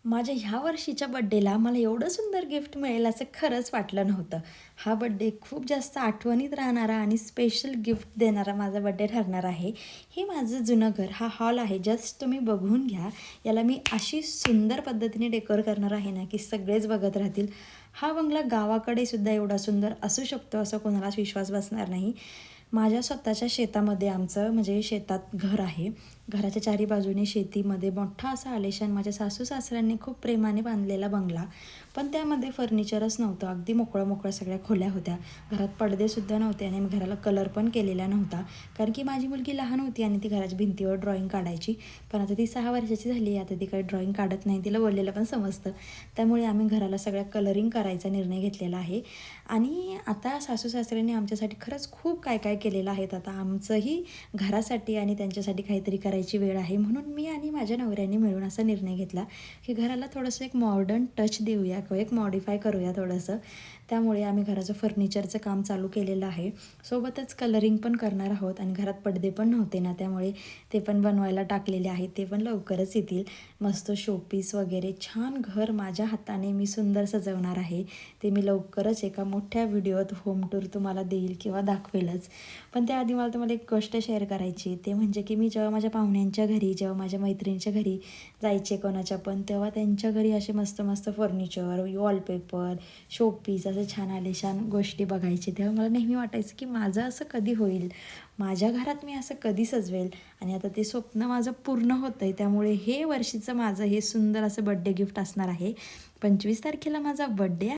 माझ्या ह्या वर्षीच्या बड्डेला मला एवढं सुंदर गिफ्ट मिळेल असं खरंच वाटलं नव्हतं. हा बड्डे खूप जास्त आठवणीत राहणारा आणि स्पेशल गिफ्ट देणारा माझा बड्डे ठरणार आहे. हे माझं जुनं घर, हा हॉल आहे. जस्ट तुम्ही बघून घ्या. याला मी अशी सुंदर पद्धतीने डेकोर करणार आहे ना, की सगळेच बघत राहतील. हा बंगला गावाकडे सुद्धा एवढा सुंदर असू शकतो असं कोणालाच विश्वास बसणार नाही. माझ्या स्वतःच्या शेतामध्ये आमचं म्हणजे शेतात घर आहे. घराच्या चारी बाजूने शेतीमध्ये मोठा असा आलिशान माझ्या सासू-सासऱ्यांनी खूप प्रेमाने बांधलेला बंगला. पण त्यामध्ये फर्निचरच नव्हतं. अगदी मोकळं-मोकळं सगळ्या खोल्या होत्या. घरात पडदेसुद्धा नव्हते आणि मी घराला कलर पण केलेला नव्हता. कारण की माझी मुलगी लहान होती आणि ती घराच्या भिंतीवर ड्रॉइंग काढायची. पण आता ती 6 वर्षाची झाली. आता ती काही ड्रॉइंग काढत नाही. तिला बोललेलं पण समजतं. त्यामुळे आम्ही घराला सगळ्या कलरिंग करायचा निर्णय घेतलेला आहे. आणि आता सासू-सासऱ्यांनी आमच्यासाठी खरंच खूप काय-काय केलेलं आहे. आता आमचंही घरासाठी आणि त्यांच्यासाठी काहीतरी करायची वेळ आहे. म्हणून मी आणि माझ्या नवऱ्याने मिळून असा निर्णय घेतला, की घराला थोडंसं एक मॉडर्न टच देऊया किंवा एक मॉडिफाय करूया थोडंसं. त्यामुळे आम्ही घराचं फर्निचरचं काम चालू केलेलं आहे. सोबतच कलरिंग पण करणार आहोत आणि घरात पडदे पण नव्हते ना, त्यामुळे ते पण बनवायला टाकलेले आहेत. ते पण लवकरच येतील. मस्त शोपीस वगैरे छान घर माझ्या हाताने मी सुंदर सजवणार आहे. ते मी लवकरच एका मोठ्या व्हिडिओत होम टूर तुम्हाला देईल किंवा दाखवेलच. पण त्याआधी मला तुम्हाला एक गोष्ट शेअर करायची. ते म्हणजे की मी जेव्हा माझ्या पाहुण्यांच्या घरी, जेव्हा माझ्या मैत्रिणीच्या घरी जायचे कोणाच्या पण, तेव्हा त्यांच्या घरी असे मस्त-मस्त फर्निचर, वॉलपेपर, शोपीस असे छान आलिशान गोष्टी बघायचे. तेव्हा मला नेहमी वाटायचं की माझं असं कधी होईल? माझ्या घरात मी असं कधी सजवेल? आणि आता ते स्वप्न माझं पूर्ण होतं आहे. त्यामुळे हे वर्षीचं माझं हे सुंदर असं बड्डे गिफ्ट असणार आहे. 25 तारखेला माझा बड्डे